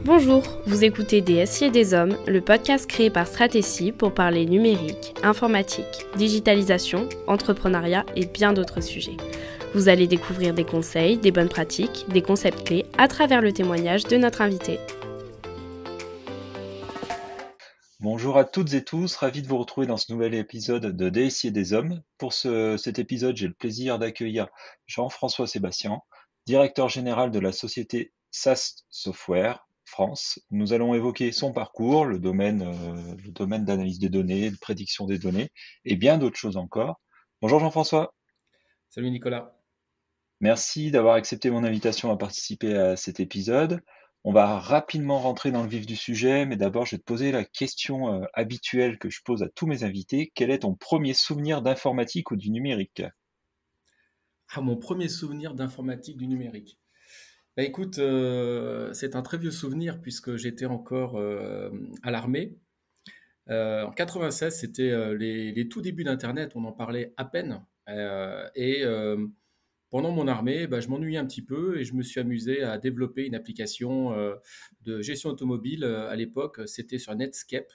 Bonjour, vous écoutez Des SI et des Hommes, le podcast créé par Stratégie pour parler numérique, informatique, digitalisation, entrepreneuriat et bien d'autres sujets. Vous allez découvrir des conseils, des bonnes pratiques, des concepts clés à travers le témoignage de notre invité. Bonjour à toutes et tous, ravi de vous retrouver dans ce nouvel épisode de DSI et des Hommes. Pour cet épisode, j'ai le plaisir d'accueillir Jean-François Sébastien, directeur général de la société SAS Software France. Nous allons évoquer son parcours, le domaine d'analyse des données, de prédiction des données et bien d'autres choses encore. Bonjour Jean-François, Salut Nicolas. merci d'avoir accepté mon invitation à participer à cet épisode. On va rapidement rentrer dans le vif du sujet, mais d'abord, je vais te poser la question habituelle que je pose à tous mes invités. Quel est ton premier souvenir d'informatique ou du numérique? Mon premier souvenir d'informatique du numérique. Bah écoute, c'est un très vieux souvenir puisque j'étais encore à l'armée. En 96, c'était les tout débuts d'Internet, on en parlait à peine. Pendant mon armée, bah, je m'ennuyais un petit peu et je me suis amusé à développer une application de gestion automobile. À l'époque, c'était sur Netscape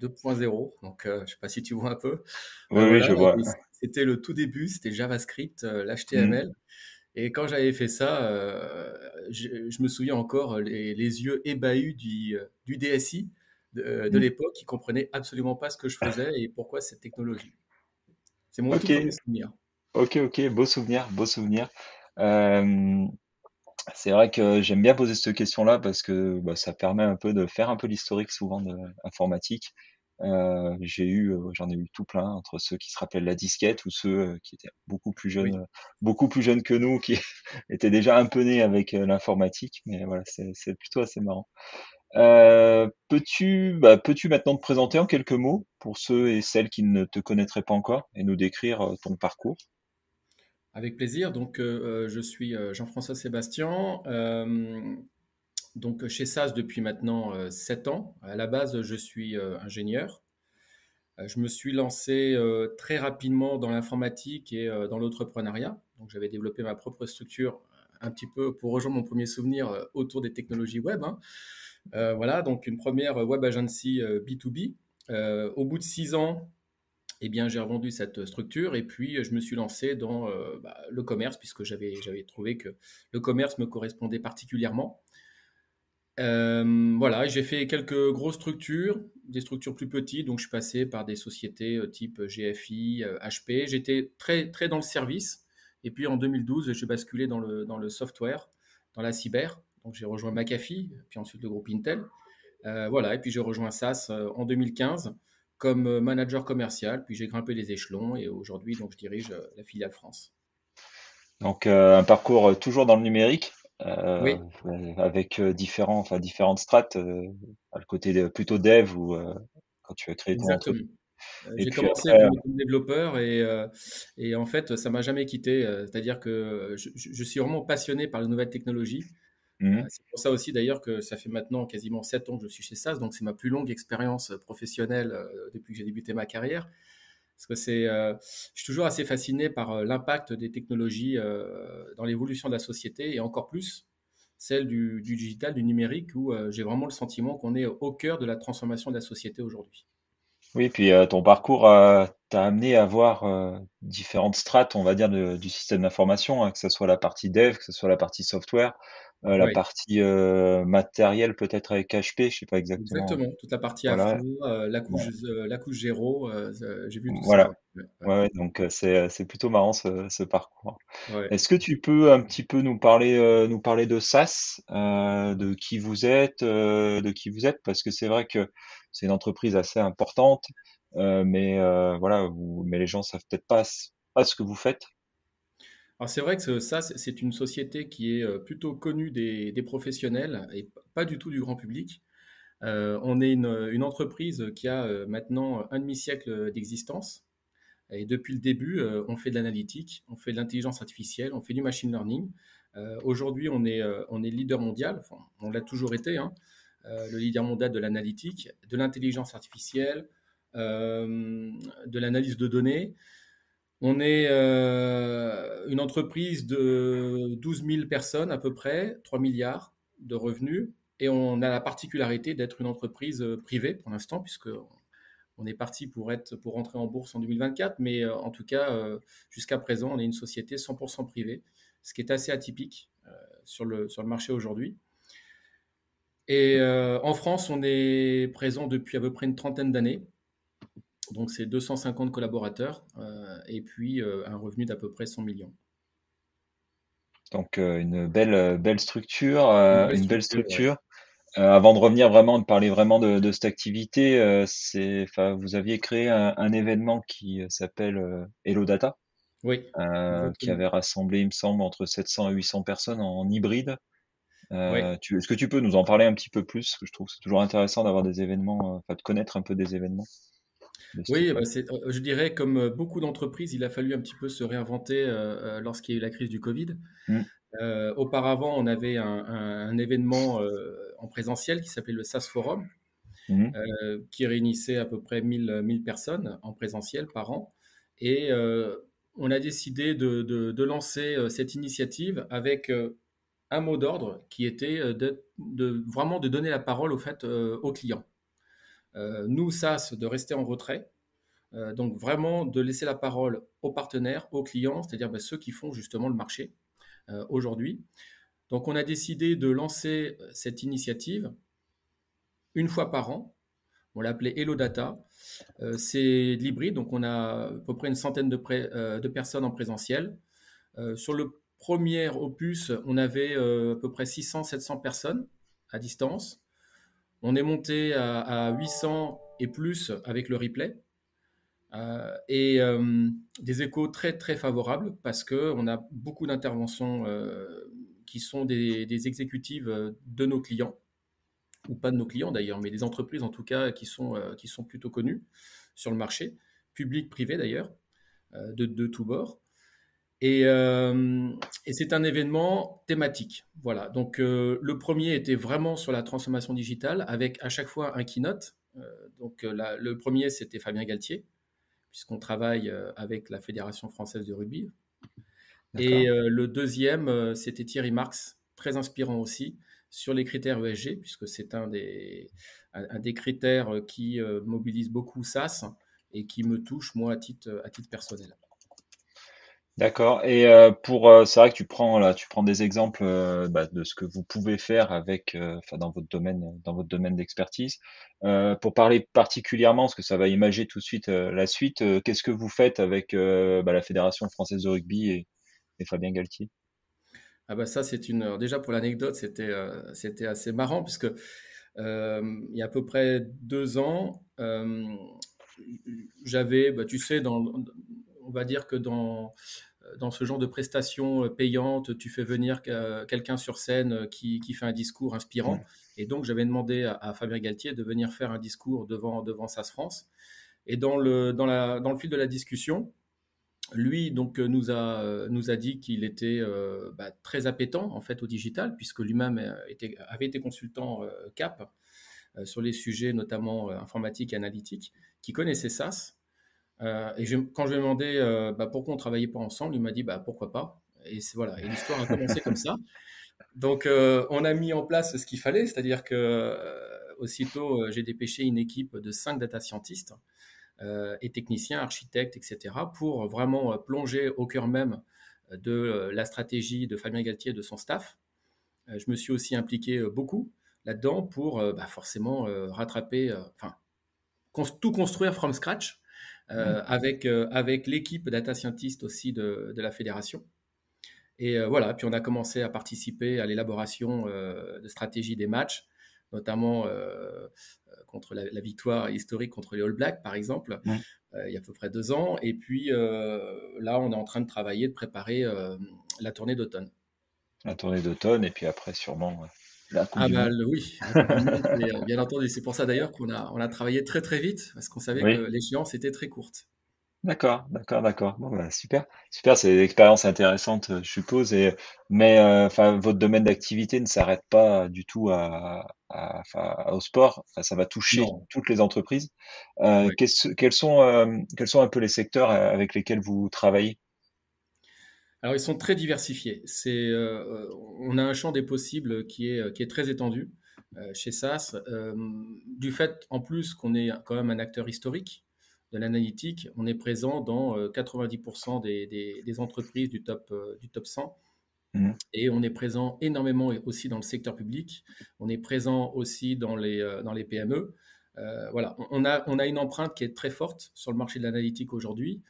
2.0, donc je ne sais pas si tu vois un peu. Oui, oui, Voilà, je vois. et c'était le tout début, c'était JavaScript, Hmm, l'HTML. Et quand j'avais fait ça, je me souviens encore les yeux ébahis du DSI de hmm. l'époque qui comprenait absolument pas ce que je faisais et pourquoi cette technologie. C'est mon tout Ok, premier souvenir. ok, beau souvenir, beau souvenir. Euh, c'est vrai que j'aime bien poser cette question-là parce que bah, ça permet un peu de faire un peu l'historique souvent de l'informatique. J'en ai eu tout plein entre ceux qui se rappellent la disquette ou ceux qui étaient Oui. beaucoup plus jeunes que nous, qui étaient déjà un peu nés avec l'informatique. Mais voilà, c'est plutôt assez marrant. Peux-tu maintenant te présenter en quelques mots pour ceux et celles qui ne te connaîtraient pas encore et nous décrire ton parcours? Avec plaisir. Donc, je suis Jean-François Sébastien. Donc, chez SAS depuis maintenant 7 ans. À la base, je suis ingénieur. Je me suis lancé très rapidement dans l'informatique et dans l'entrepreneuriat. Donc, j'avais développé ma propre structure un petit peu pour rejoindre mon premier souvenir autour des technologies web, hein. Voilà, donc une première web agency B2B. Au bout de 6 ans, eh bien, j'ai revendu cette structure et puis je me suis lancé dans le commerce puisque j'avais trouvé que le commerce me correspondait particulièrement. Voilà, j'ai fait quelques grosses structures, des structures plus petites, donc je suis passé par des sociétés type GFI, HP. J'étais très, très dans le service. Et puis en 2012, j'ai basculé dans le software, dans la cyber. Donc j'ai rejoint McAfee, puis ensuite le groupe Intel. Voilà, et puis j'ai rejoint SAS en 2015 comme manager commercial. Puis j'ai grimpé les échelons et aujourd'hui, donc je dirige la filiale France. Donc un parcours toujours dans le numérique, euh, Oui, avec différentes strates, le côté plutôt dev ou quand tu as créé ton entreprise. exactement. Et J'ai puis commencé après, comme développeur et en fait, ça m'a jamais quitté. C'est-à-dire que je suis vraiment passionné par les nouvelles technologies. mhm. C'est pour ça aussi d'ailleurs que ça fait maintenant quasiment 7 ans que je suis chez SAS, donc c'est ma plus longue expérience professionnelle depuis que j'ai débuté ma carrière. Parce que je suis toujours assez fasciné par l'impact des technologies dans l'évolution de la société et encore plus celle du digital, du numérique, où j'ai vraiment le sentiment qu'on est au cœur de la transformation de la société aujourd'hui. Oui, puis ton parcours t'a amené à voir différentes strates, on va dire, du système d'information, hein, que ce soit la partie dev, que ce soit la partie software, la Oui. partie matérielle peut-être avec HP, je sais pas exactement. Exactement, toute la partie Voilà, AFO, la couche zéro, j'ai vu tout ça. voilà. Ouais, ouais, ouais. Ouais, donc c'est plutôt marrant ce parcours. Ouais. Est-ce que tu peux un petit peu nous parler de SAS, de qui vous êtes, parce que c'est vrai que c'est une entreprise assez importante, mais voilà, mais les gens savent peut-être pas ce que vous faites. Alors c'est vrai que ça, c'est une société qui est plutôt connue des professionnels et pas du tout du grand public. On est une entreprise qui a maintenant un demi-siècle d'existence. Et depuis le début, on fait de l'analytique, on fait de l'intelligence artificielle, on fait du machine learning. Aujourd'hui, on est leader mondial, enfin, on l'a toujours été, hein, le leader mondial de l'analytique, de l'intelligence artificielle, de l'analyse de données. On est une entreprise de 12 000 personnes à peu près, 3 milliards de revenus. et on a la particularité d'être une entreprise privée pour l'instant, puisque on est parti pour rentrer en bourse en 2024, mais en tout cas, jusqu'à présent, on est une société 100% privée, ce qui est assez atypique sur le marché aujourd'hui. Et en France, on est présent depuis à peu près une trentaine d'années. Donc, c'est 250 collaborateurs et puis un revenu d'à peu près 100 millions. Donc une belle structure, Une belle structure, ouais. Avant de revenir vraiment, de parler vraiment de cette activité, vous aviez créé un événement qui s'appelle Hello Data, Oui, qui exactement. avait rassemblé, il me semble, entre 700 et 800 personnes en hybride. Oui. Est-ce que tu peux nous en parler un petit peu plus? Parce que je trouve que c'est toujours intéressant d'avoir des événements, de connaître un peu des événements de ce Oui, type-là. je dirais, comme beaucoup d'entreprises, il a fallu un petit peu se réinventer lorsqu'il y a eu la crise du Covid. Mm. Auparavant, on avait un événement en présentiel qui s'appelait le SaaS Forum, Mhm. qui réunissait à peu près 1000 personnes en présentiel par an. Et on a décidé de lancer cette initiative avec un mot d'ordre qui était vraiment de donner la parole aux clients. Nous, SaaS, de rester en retrait. Donc vraiment de laisser la parole aux partenaires, aux clients, c'est-à-dire ceux qui font justement le marché aujourd'hui. Donc on a décidé de lancer cette initiative une fois par an. On l'a appelé Hello Data. C'est de l'hybride, donc on a à peu près une centaine de personnes en présentiel. Sur le premier opus, on avait à peu près 600-700 personnes à distance. On est monté à 800 et plus avec le replay. Et des échos très très favorables parce qu'on a beaucoup d'interventions qui sont des exécutives de nos clients, ou pas de nos clients d'ailleurs, mais des entreprises en tout cas qui sont plutôt connues sur le marché, public, privé d'ailleurs, de tous bords. Et c'est un événement thématique. Voilà. Donc le premier était vraiment sur la transformation digitale avec à chaque fois un keynote. Le premier c'était Fabien Galtier, puisqu'on travaille avec la Fédération française de rugby. Et D'accord. le deuxième, c'était Thierry Marx, très inspirant aussi, sur les critères ESG, puisque c'est un des critères qui mobilise beaucoup SaaS et qui me touche, moi, à titre personnel. D'accord. Et c'est vrai que tu prends des exemples de ce que vous pouvez faire avec, dans votre domaine d'expertise. Pour parler particulièrement, parce que ça va imager tout de suite la suite, qu'est-ce que vous faites avec la Fédération française de rugby et Fabien Galtier? Ah bah ça, alors déjà pour l'anecdote, c'était assez marrant, puisque il y a à peu près 2 ans, j'avais, tu sais, on va dire que dans ce genre de prestations payantes, tu fais venir quelqu'un sur scène qui fait un discours inspirant. Ouais. Et donc, j'avais demandé à Fabien Galtier de venir faire un discours devant SaaS France. Et dans le fil de la discussion, lui donc nous a dit qu'il était très appétent en fait au digital, puisque lui-même avait été consultant CAP sur les sujets notamment informatique et analytique, qui connaissait SaaS. Quand je lui ai demandé pourquoi on ne travaillait pas ensemble, il m'a dit pourquoi pas. Voilà, et l'histoire a commencé comme ça. Donc on a mis en place ce qu'il fallait, c'est-à-dire que aussitôt j'ai dépêché une équipe de 5 data scientists et techniciens, architectes, etc., pour vraiment plonger au cœur même de la stratégie de Fabien Galtier et de son staff. Je me suis aussi impliqué beaucoup là-dedans pour forcément rattraper, tout construire from scratch Mm. avec l'équipe data scientist aussi de la fédération. Et voilà, puis on a commencé à participer à l'élaboration de stratégie des matchs, notamment contre la victoire historique contre les All Blacks, par exemple, Mm. il y a à peu près 2 ans. Et puis là, on est en train de travailler, de préparer la tournée d'automne. La tournée d'automne et puis après sûrement la Coupe Ah du Monde. oui, la Coupe du Monde, c'est bien entendu. C'est pour ça d'ailleurs qu'on a travaillé très très vite, parce qu'on savait que Oui. l'échéance était très courte. D'accord, d'accord, d'accord. Bon, bah, super, super, c'est une expérience intéressante, je suppose. Mais votre domaine d'activité ne s'arrête pas du tout au sport. Enfin, ça va toucher Non, toutes les entreprises. ouais. Quels sont un peu les secteurs avec lesquels vous travaillez? Alors ils sont très diversifiés. On a un champ des possibles qui est très étendu. chez SAS, du fait en plus qu'on est quand même un acteur historique de l'analytique. On est présent dans 90% des entreprises du top 100. Mmh. Et on est présent énormément aussi dans le secteur public. On est présent aussi dans les PME. Voilà, on a une empreinte qui est très forte sur le marché de l'analytique aujourd'hui,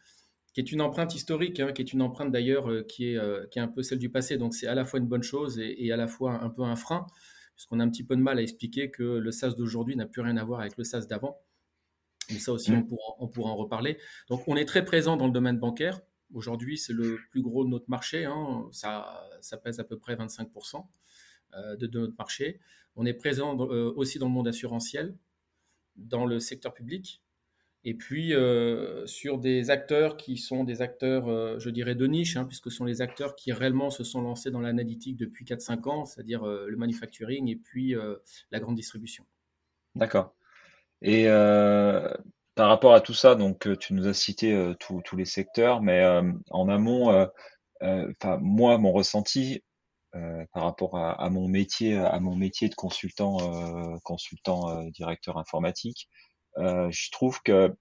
qui est une empreinte historique, hein, qui est une empreinte d'ailleurs qui est un peu celle du passé. Donc c'est à la fois une bonne chose et à la fois un peu un frein, puisqu'on a un petit peu de mal à expliquer que le SaaS d'aujourd'hui n'a plus rien à voir avec le SaaS d'avant. Mais ça aussi, Mmh. on pourra en reparler. Donc on est très présent dans le domaine bancaire. Aujourd'hui, c'est le plus gros de notre marché, hein. Ça pèse à peu près 25% de notre marché. On est présent aussi dans le monde assurantiel, dans le secteur public, et puis sur des acteurs qui sont des acteurs, je dirais, de niche, hein, puisque ce sont les acteurs qui réellement se sont lancés dans l'analytique depuis 4-5 ans, c'est-à-dire le manufacturing et puis la grande distribution. D'accord. Et par rapport à tout ça, donc tu nous as cité tous les secteurs, mais en amont, enfin moi, mon ressenti par rapport à mon métier de consultant directeur informatique, je trouve que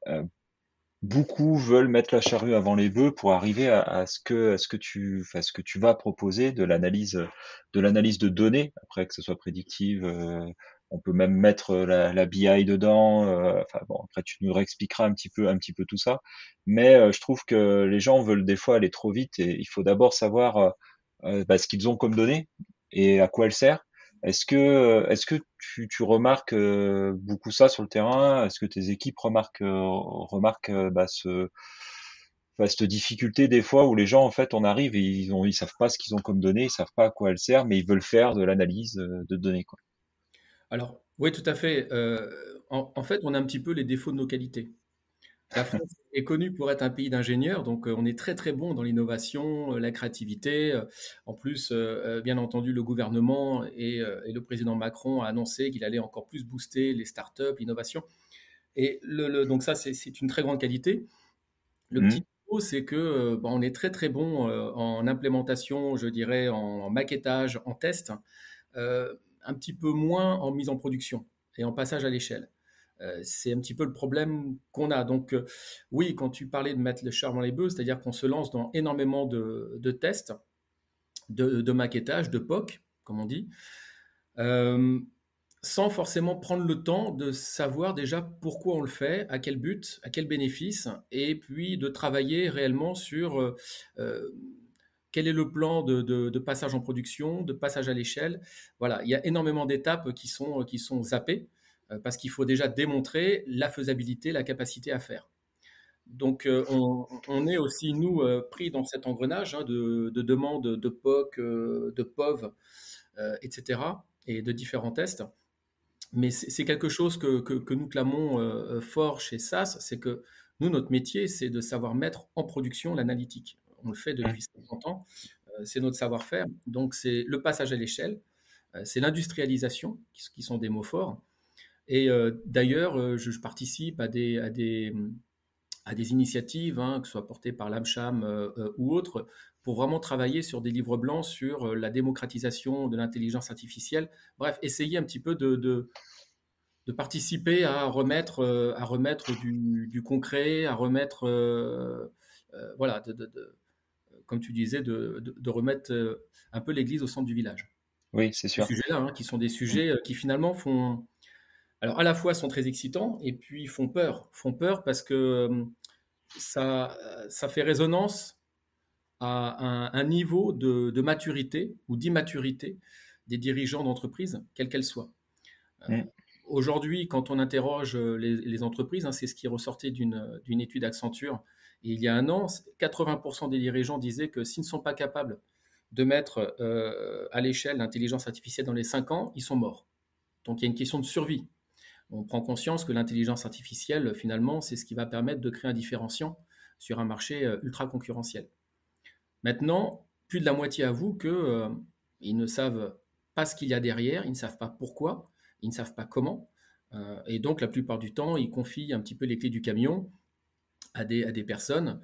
euh, beaucoup veulent mettre la charrue avant les bœufs pour arriver à ce que tu vas proposer de l'analyse de données, après que ce soit prédictive, on peut même mettre la BI dedans, enfin bon, après tu nous réexpliqueras un petit peu tout ça, mais je trouve que les gens veulent des fois aller trop vite et il faut d'abord savoir ce qu'ils ont comme données et à quoi elles servent. Est-ce que tu remarques beaucoup ça sur le terrain? Est-ce que tes équipes remarquent cette difficulté des fois où les gens en fait on arrive et ils savent pas ce qu'ils ont comme données, ils savent pas à quoi elles servent, mais ils veulent faire de l'analyse de données quoi. Alors, oui, tout à fait. En fait, on a un petit peu les défauts de nos qualités. La France est connue pour être un pays d'ingénieurs, donc on est très très bon dans l'innovation, la créativité. En plus, bien entendu, le gouvernement et le président Macron a annoncé qu'il allait encore plus booster les startups, l'innovation. Et donc ça, c'est une très grande qualité. Le Mhm. petit défaut, c'est que on est très très bon en implémentation, je dirais, en maquettage, en test, un petit peu moins en mise en production et en passage à l'échelle. C'est un petit peu le problème qu'on a. Donc, oui, quand tu parlais de mettre le char dans les bœufs, c'est-à-dire qu'on se lance dans énormément de tests, de maquettage, de POC, comme on dit, euh, sans forcément prendre le temps de savoir déjà pourquoi on le fait, à quel but, à quel bénéfice, et puis de travailler réellement sur euh, quel est le plan de passage en production, de passage à l'échelle. Voilà, il y a énormément d'étapes qui sont zappées parce qu'il faut déjà démontrer la faisabilité, la capacité à faire. Donc, on est aussi, nous, pris dans cet engrenage hein, de demandes de POC, de POV, etc., et de différents tests. Mais c'est quelque chose que nous clamons fort chez SAS, c'est que nous, notre métier, c'est de savoir mettre en production l'analytique. On le fait depuis 50 ans, c'est notre savoir-faire. Donc, c'est le passage à l'échelle, c'est l'industrialisation, qui sont des mots forts. Et d'ailleurs, je participe à des initiatives, hein, que ce soit portées par l'AMCHAM ou autres, pour vraiment travailler sur des livres blancs sur la démocratisation de l'intelligence artificielle. Bref, essayer un petit peu de participer à remettre du concret, à remettre, voilà, comme tu disais, de remettre un peu l'église au centre du village. Oui, c'est Ces sûr. sujets-là, hein, qui sont des Mm. sujets qui finalement font, alors à la fois sont très excitants et puis font peur parce que ça fait résonance à un niveau de maturité ou d'immaturité des dirigeants d'entreprise, quelle qu'elle soit. Mm. Aujourd'hui, quand on interroge les entreprises, hein, c'est ce qui est ressorti d'une étude Accenture il y a un an, 80% des dirigeants disaient que s'ils ne sont pas capables de mettre à l'échelle l'intelligence artificielle dans les 5 ans, ils sont morts. Donc il y a une question de survie. On prend conscience que l'intelligence artificielle, finalement, c'est ce qui va permettre de créer un différenciant sur un marché ultra concurrentiel. Maintenant, plus de la moitié avouent qu'ils ne savent pas ce qu'il y a derrière, ils ne savent pas pourquoi, ils ne savent pas comment. Et donc, la plupart du temps, ils confient un petit peu les clés du camion à des personnes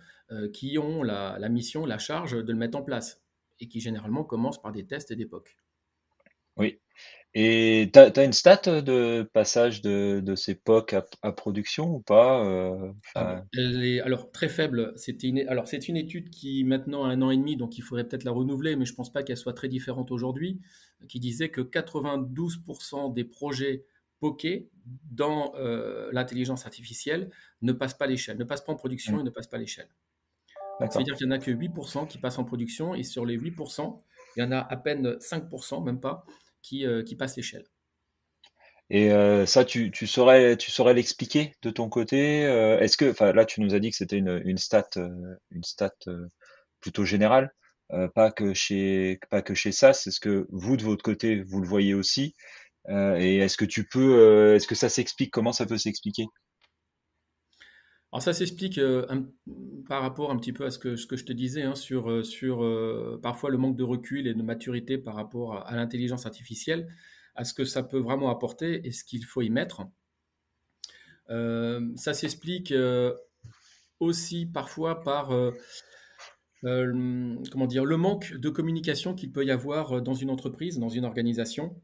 qui ont la mission, la charge de le mettre en place et qui généralement commencent par des tests et des POC. Oui. Et t'as une stat de passage de ces POC à production ou pas? Elle est alors très faible. C'est une étude qui maintenant a un an et demi, donc il faudrait peut-être la renouveler, mais je pense pas qu'elle soit très différente aujourd'hui, qui disait que 92% des projets POC dans l'intelligence artificielle ne passent pas l'échelle, ne passent pas en Hmm, production et ne passent pas l'échelle. Donc ça veut d'accord. dire qu'il n'y en a que 8% qui passent en production, et sur les 8%, il y en a à peine 5%, même pas, qui passent l'échelle. Et ça, tu saurais l'expliquer de ton côté? Est-ce que, enfin, là, tu nous as dit que c'était une stat plutôt générale, pas que chez SAS. Est-ce que vous, de votre côté, vous le voyez aussi? Et est-ce que ça s'explique? Comment ça peut s'expliquer? Alors ça s'explique par rapport un petit peu à ce que je te disais, hein, sur parfois le manque de recul et de maturité par rapport à l'intelligence artificielle, à ce que ça peut vraiment apporter et ce qu'il faut y mettre. Ça s'explique aussi parfois par comment dire, le manque de communication qu'il peut y avoir dans une entreprise, dans une organisation.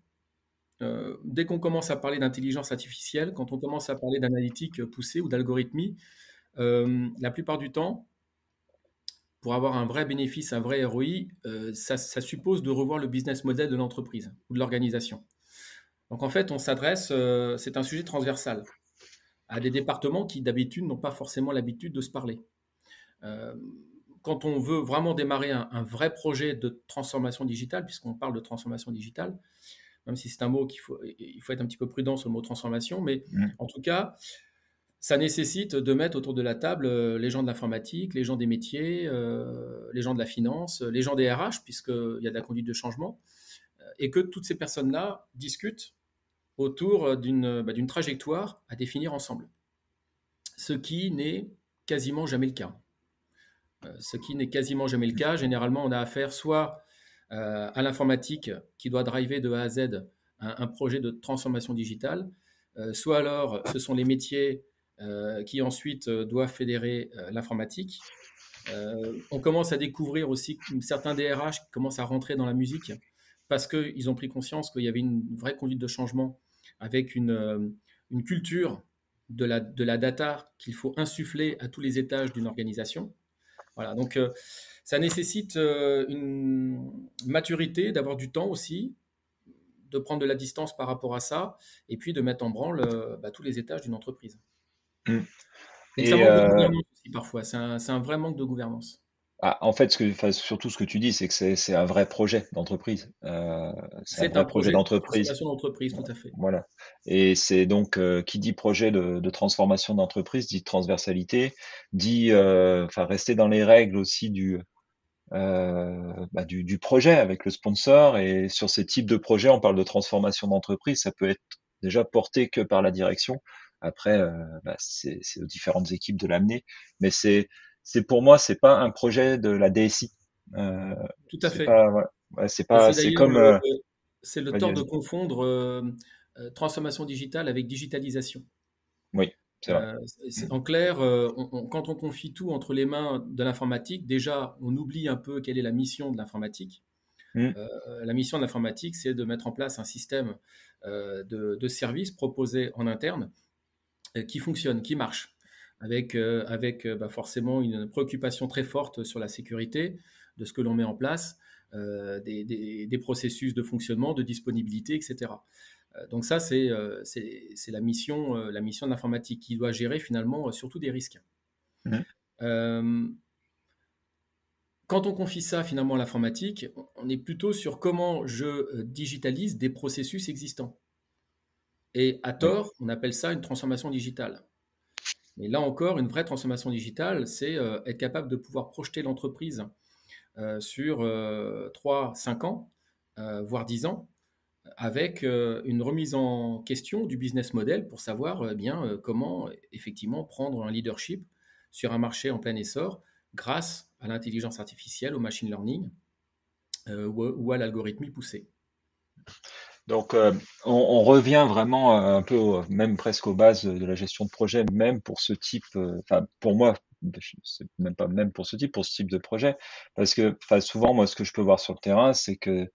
Dès qu'on commence à parler d'intelligence artificielle, quand on commence à parler d'analytique poussée ou d'algorithmie, la plupart du temps, pour avoir un vrai bénéfice, un vrai ROI, ça suppose de revoir le business model de l'entreprise ou de l'organisation. Donc en fait, c'est un sujet transversal à des départements qui d'habitude n'ont pas forcément l'habitude de se parler. Euh, Quand on veut vraiment démarrer un vrai projet de transformation digitale, puisqu'on parle de transformation digitale, même si c'est un mot il faut être un petit peu prudent sur le mot transformation, mais Hmm, en tout cas, ça nécessite de mettre autour de la table les gens de l'informatique, les gens des métiers, les gens de la finance, les gens des RH, puisqu'il y a de la conduite de changement, et que toutes ces personnes-là discutent autour d'une trajectoire à définir ensemble. Ce qui n'est quasiment jamais le cas. Ce qui n'est quasiment jamais le cas. Généralement, on a affaire soit à l'informatique qui doit driver de A à Z un projet de transformation digitale, soit alors ce sont les métiers qui ensuite doivent fédérer l'informatique. On commence à découvrir aussi certains DRH qui commencent à rentrer dans la musique parce qu'ils ont pris conscience qu'il y avait une vraie conduite de changement avec une culture de la data qu'il faut insuffler à tous les étages d'une organisation. Voilà, donc ça nécessite une maturité, d'avoir du temps aussi, de prendre de la distance par rapport à ça, et puis de mettre en branle tous les étages d'une entreprise. hmm. Donc ça Et manque de gouvernance aussi parfois, c'est un vrai manque de gouvernance. en fait, surtout ce que tu dis, c'est que c'est un vrai projet d'entreprise. C'est un C'est un vrai projet projet de d'entreprise. transformation d'entreprise, tout à fait. Voilà. Et c'est donc qui dit projet de transformation d'entreprise, dit transversalité, dit enfin rester dans les règles aussi du projet avec le sponsor. Et sur ces types de projets, on parle de transformation d'entreprise, ça peut être déjà porté que par la direction. Après, c'est aux différentes équipes de l'amener. Mais c'est pour moi, c'est pas un projet de la DSI. Euh, Tout à c'est fait. pas, ouais, ouais, Et c'est c'est d'ailleurs comme, c'est le vas-y, tort de vas-y. confondre transformation digitale avec digitalisation. Oui, c'est vrai. En clair, quand on confie tout entre les mains de l'informatique, déjà, on oublie un peu quelle est la mission de l'informatique. Mm. La mission de l'informatique, c'est de mettre en place un système de services proposés en interne qui fonctionne, qui marche, avec forcément une préoccupation très forte sur la sécurité de ce que l'on met en place, des processus de fonctionnement, de disponibilité, etc. Donc ça, c'est la mission de l'informatique qui doit gérer finalement surtout des risques. Mm. Euh, Quand on confie ça finalement à l'informatique, on est plutôt sur comment je digitalise des processus existants. Et à Oui. tort, on appelle ça une transformation digitale. Mais là encore, une vraie transformation digitale, c'est être capable de pouvoir projeter l'entreprise sur 3, 5 ans, voire 10 ans, avec une remise en question du business model pour savoir comment effectivement prendre un leadership sur un marché en plein essor grâce à l'intelligence artificielle, au machine learning ou à l'algorithmie poussée. Donc, on revient vraiment un peu, même presque aux bases de la gestion de projet, même pour ce type, enfin, pour moi, c'est même pas même pour ce type de projet, parce que, enfin, souvent, moi, ce que je peux voir sur le terrain, c'est que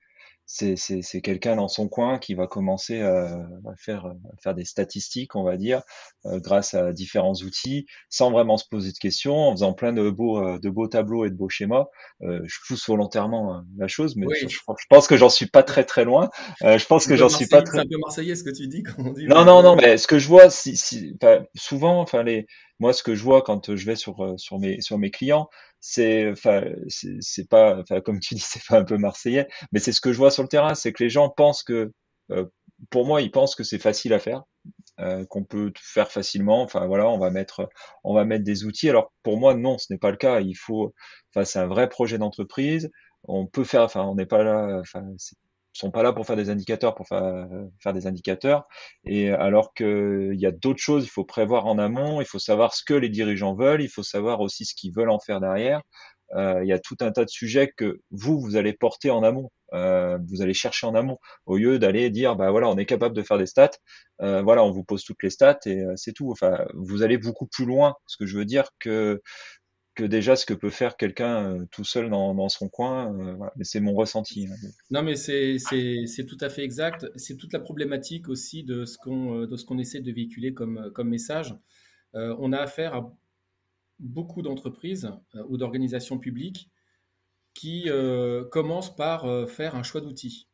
c'est quelqu'un dans son coin qui va commencer à faire des statistiques, on va dire, grâce à différents outils, sans vraiment se poser de questions, en faisant plein de beaux tableaux et de beaux schémas. Je pousse volontairement la chose, mais Oui, je pense que j'en suis pas très très loin. Je pense que j'en suis pas c'est très. un peu marseillais ce que tu dis, comme on dit, Non, mais non, oui, non, mais ce que je vois, enfin, souvent, enfin, moi, ce que je vois quand je vais sur mes clients, c'est pas, enfin, comme tu dis, c'est pas un peu marseillais, mais c'est ce que je vois sur le terrain, c'est que les gens pensent euh, pour moi, ils pensent que c'est facile à faire, qu'on peut tout faire facilement. Enfin, voilà, on va mettre des outils. Alors, pour moi, non, ce n'est pas le cas. Enfin, c'est un vrai projet d'entreprise. On peut faire, enfin, on n'est pas là, enfin, ils sont pas là pour faire des indicateurs, pour faire des indicateurs. Et alors que il y a d'autres choses, il faut prévoir en amont, il faut savoir ce que les dirigeants veulent, il faut savoir aussi ce qu'ils veulent en faire derrière. Il y a tout un tas de sujets que vous allez porter en amont, vous allez chercher en amont, au lieu d'aller dire, bah voilà, on est capable de faire des stats, voilà, on vous pose toutes les stats et c'est tout. Enfin, vous allez beaucoup plus loin, ce que je veux dire, que déjà ce que peut faire quelqu'un tout seul dans son coin. Voilà. Mais c'est mon ressenti, hein. non, mais c'est tout à fait exact. C'est toute la problématique aussi de ce qu'on essaie de véhiculer comme message. On a affaire à beaucoup d'entreprises ou d'organisations publiques qui commencent par faire un choix d'outils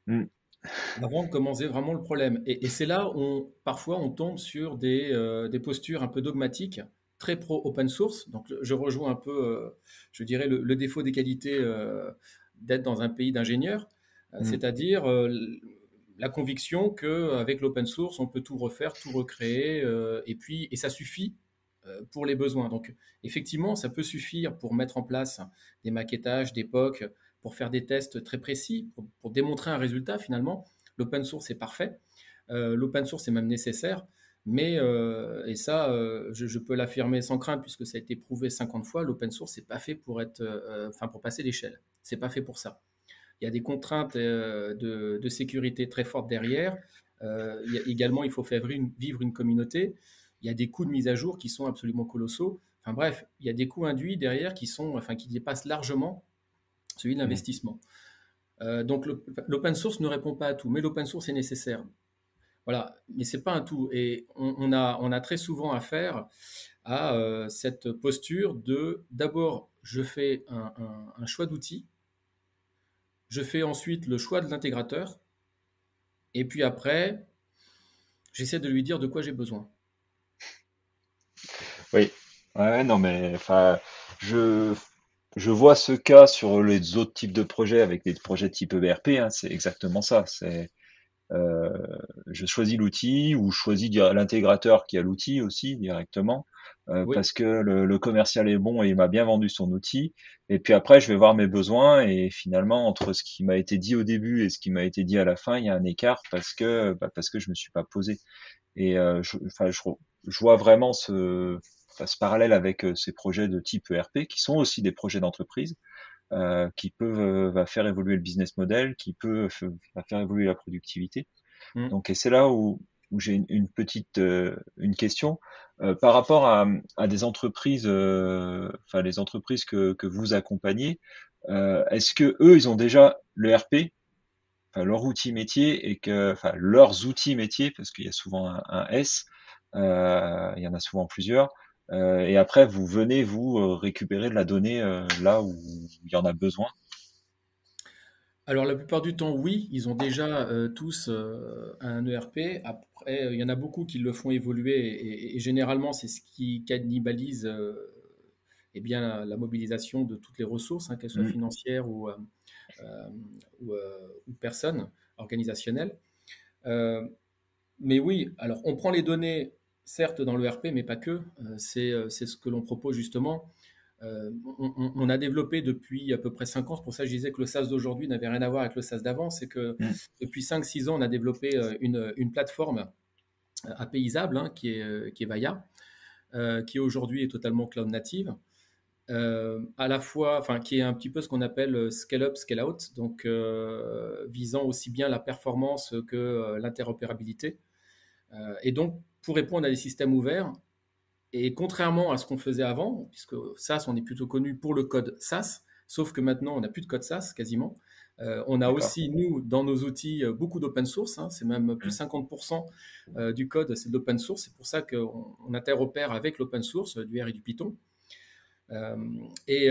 Mm. avant de commencer vraiment le problème. Et c'est là où parfois on tombe sur des postures un peu dogmatiques, très pro open source. Donc je rejoins un peu, je dirais, le défaut des qualités d'être dans un pays d'ingénieurs, Mm. c'est-à-dire la conviction qu'avec l'open source, on peut tout refaire, tout recréer, et ça suffit pour les besoins. Donc, effectivement, ça peut suffire pour mettre en place des maquettages, des POC, pour faire des tests très précis, pour démontrer un résultat finalement. L'open source est parfait. L'open source est même nécessaire. Mais, et ça, je peux l'affirmer sans crainte, puisque ça a été prouvé 50 fois, l'open source n'est pas fait pour être, enfin, pour passer l'échelle. C'est pas fait pour ça. Il y a des contraintes de sécurité très fortes derrière. Également, il faut faire vivre une communauté. Il y a des coûts de mise à jour qui sont absolument colossaux. Enfin bref, il y a des coûts induits derrière qui dépassent largement celui de Mm. l'investissement. Donc l'open source ne répond pas à tout, mais l'open source est nécessaire. Voilà, mais c'est pas un tout. Et on a très souvent affaire à cette posture de d'abord je fais un choix d'outils, je fais ensuite le choix de l'intégrateur, et puis après, j'essaie de lui dire de quoi j'ai besoin. Oui. Ouais, non, mais enfin, je, je vois ce cas sur les autres types de projets avec des projets type ERP, hein, c'est exactement ça. Euh, je choisis l'outil ou je choisis l'intégrateur qui a l'outil aussi directement Oui. parce que le commercial est bon et il m'a bien vendu son outil. Et puis après, je vais voir mes besoins et finalement, entre ce qui m'a été dit au début et ce qui m'a été dit à la fin, il y a un écart parce que je me suis pas posé. Et enfin, je vois vraiment ce parallèle avec ces projets de type ERP qui sont aussi des projets d'entreprise qui peuvent va faire évoluer le business model, va faire évoluer la productivité. Mm. Donc, et c'est là où j'ai une petite une question par rapport à des entreprises, enfin les entreprises que vous accompagnez. Est-ce que eux, ils ont déjà le RP, enfin, leur outil métier et que, enfin leurs outils métiers, parce qu'il y a souvent un S, il y en a souvent plusieurs. Et après, vous venez vous récupérer de la donnée là où il y en a besoin. Alors la plupart du temps, oui, ils ont déjà tous un ERP. Après, il y en a beaucoup qui le font évoluer et généralement, c'est ce qui cannibalise eh bien, la mobilisation de toutes les ressources, hein, qu'elles soient Mm. financières euh, ou personnes organisationnelles. Euh, mais oui, alors on prend les données, certes, dans l'ERP, mais pas que. C'est ce que l'on propose justement. On a développé depuis à peu près 5 ans, c'est pour ça que je disais que le SaaS d'aujourd'hui n'avait rien à voir avec le SaaS d'avant, c'est que Mm. depuis 5-6 ans, on a développé une plateforme apaisable qui est Vaya, qui aujourd'hui est totalement cloud native, à la fois, enfin, qui est un petit peu ce qu'on appelle scale up, scale out, donc visant aussi bien la performance que l'interopérabilité. Et donc, pour répondre à des systèmes ouverts, et contrairement à ce qu'on faisait avant, puisque SaaS, on est plutôt connu pour le code SaaS, sauf que maintenant, on n'a plus de code SaaS quasiment. On a D'accord. aussi, nous, dans nos outils, beaucoup d'open source, hein, c'est même plus de 50% du code, c'est de l'open source. C'est pour ça qu'on interopère avec l'open source, du R et du Python. Et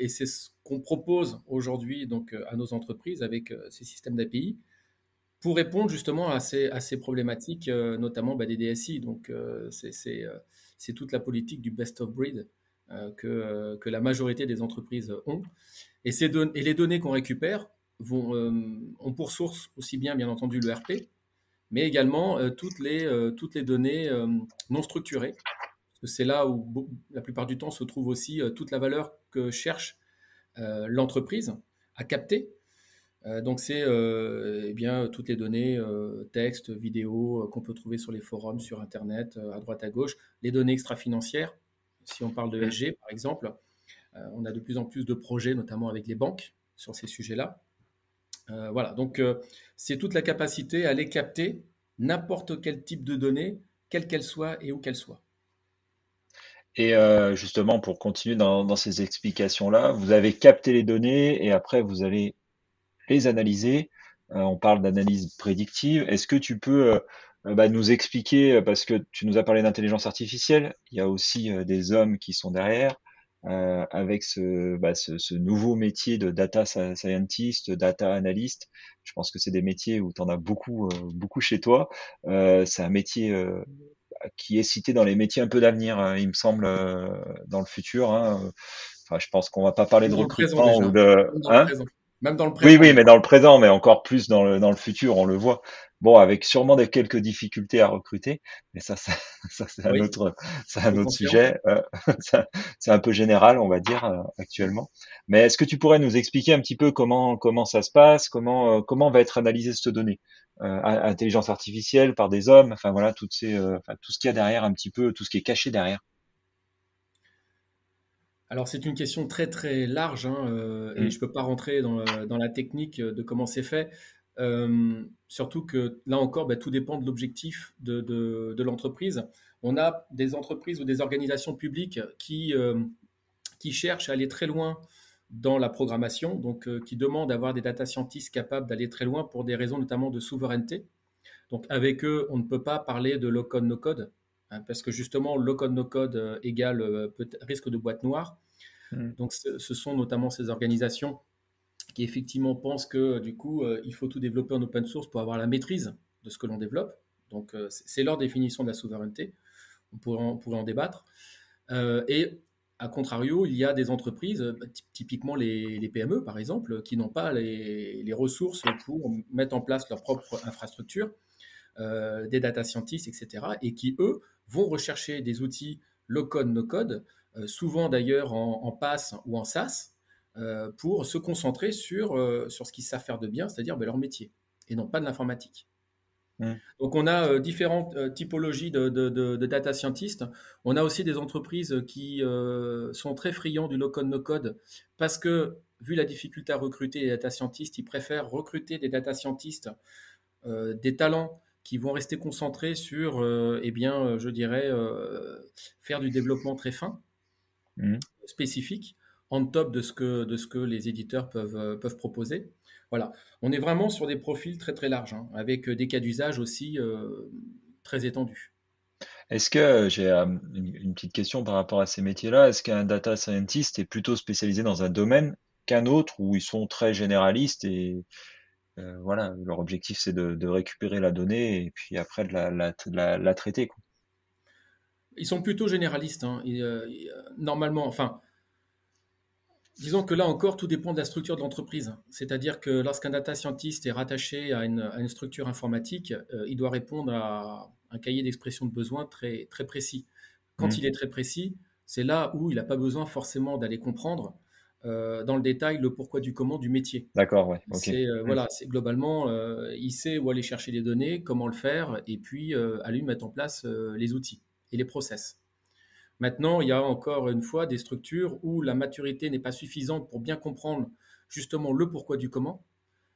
c'est ce qu'on propose aujourd'hui donc, à nos entreprises avec ces systèmes d'API pour répondre justement à ces problématiques, notamment des DSI. Donc, c'est toute la politique du best of breed que la majorité des entreprises ont. Et les données qu'on récupère ont pour source aussi bien entendu le RP, mais également toutes les données non structurées. Parce que c'est là où la plupart du temps se trouve aussi toute la valeur que cherche l'entreprise à capter. Donc c'est eh bien toutes les données, texte, vidéo qu'on peut trouver sur les forums, sur Internet, à droite à gauche, les données extra-financières. Si on parle de Mm. SG par exemple, on a de plus en plus de projets, notamment avec les banques, sur ces sujets-là. Voilà, donc c'est toute la capacité à aller capter n'importe quel type de données, quelle qu'elle soit et où qu'elle soit. Et justement, pour continuer dans ces explications-là, vous avez capté les données et après vous allez les analyser. On parle d'analyse prédictive. Est-ce que tu peux nous expliquer, parce que tu nous as parlé d'intelligence artificielle, il y a aussi des hommes qui sont derrière, avec ce nouveau métier de data scientist, data analyst. Je pense que c'est des métiers où tu en as beaucoup chez toi. C'est un métier qui est cité dans les métiers un peu d'avenir, il me semble, dans le futur, hein. Enfin, je pense qu'on va pas parler Même de dans le présent recrutement ou déjà. de, Même dans le hein? présent. Même dans le Oui, présent oui, mais déjà. dans le présent, mais encore plus dans le futur, on le voit. Bon, avec sûrement quelques difficultés à recruter, mais ça Oui, c'est je un le autre confirme. sujet. C'est un peu général, on va dire actuellement. Mais est-ce que tu pourrais nous expliquer un petit peu comment ça se passe, comment va être analysée cette donnée, intelligence artificielle par des hommes, enfin voilà, tout ce qu'il y a derrière un petit peu, tout ce qui est caché derrière. Alors c'est une question très très large hein, et Mm. je ne peux pas rentrer dans la technique de comment c'est fait. Surtout que là encore, tout dépend de l'objectif de l'entreprise. On a des entreprises ou des organisations publiques qui cherchent à aller très loin dans la programmation, donc qui demandent d'avoir des data scientists capables d'aller très loin pour des raisons notamment de souveraineté. Donc avec eux, on ne peut pas parler de low-code, no-code, hein, parce que justement, low-code, no-code égale risque de boîte noire. Mm. Donc ce sont notamment ces organisations qui effectivement pensent que du coup, il faut tout développer en open source pour avoir la maîtrise de ce que l'on développe. Donc c'est leur définition de la souveraineté. On pourrait en débattre. Et à contrario, il y a des entreprises, typiquement les PME par exemple, qui n'ont pas les ressources pour mettre en place leur propre infrastructure, des data scientists, etc. Et qui, eux, vont rechercher des outils low-code, no-code, souvent d'ailleurs en PaaS ou en SaaS, pour se concentrer sur ce qu'ils savent faire de bien, c'est-à-dire leur métier, et non pas de l'informatique. Mm. Donc on a différentes typologies de data scientists. On a aussi des entreprises qui sont très friands du low-code, no-code, parce que, vu la difficulté à recruter des data scientists, ils préfèrent recruter des data scientists, des talents qui vont rester concentrés sur, je dirais, faire du développement très fin, Mm. spécifique, en top de ce que les éditeurs peuvent proposer. Voilà, on est vraiment sur des profils très très larges, hein, avec des cas d'usage aussi très étendus. Est-ce que j'ai une petite question par rapport à ces métiers-là? Est-ce qu'un data scientist est plutôt spécialisé dans un domaine qu'un autre où ils sont très généralistes et voilà, leur objectif c'est de récupérer la donnée et puis après de la traiter, quoi. Ils sont plutôt généralistes, hein, normalement, enfin, disons que là encore, tout dépend de la structure de l'entreprise. C'est-à-dire que lorsqu'un data scientist est rattaché à une structure informatique, il doit répondre à un cahier d'expression de besoins très, très précis. Quand Hmm. il est très précis, c'est là où il n'a pas besoin forcément d'aller comprendre dans le détail le pourquoi du comment du métier. D'accord, ouais, ok. C'est Hmm. voilà, c'est globalement, il sait où aller chercher les données, comment le faire, et puis à lui de mettre en place les outils et les process. Maintenant, il y a encore une fois des structures où la maturité n'est pas suffisante pour bien comprendre justement le pourquoi du comment,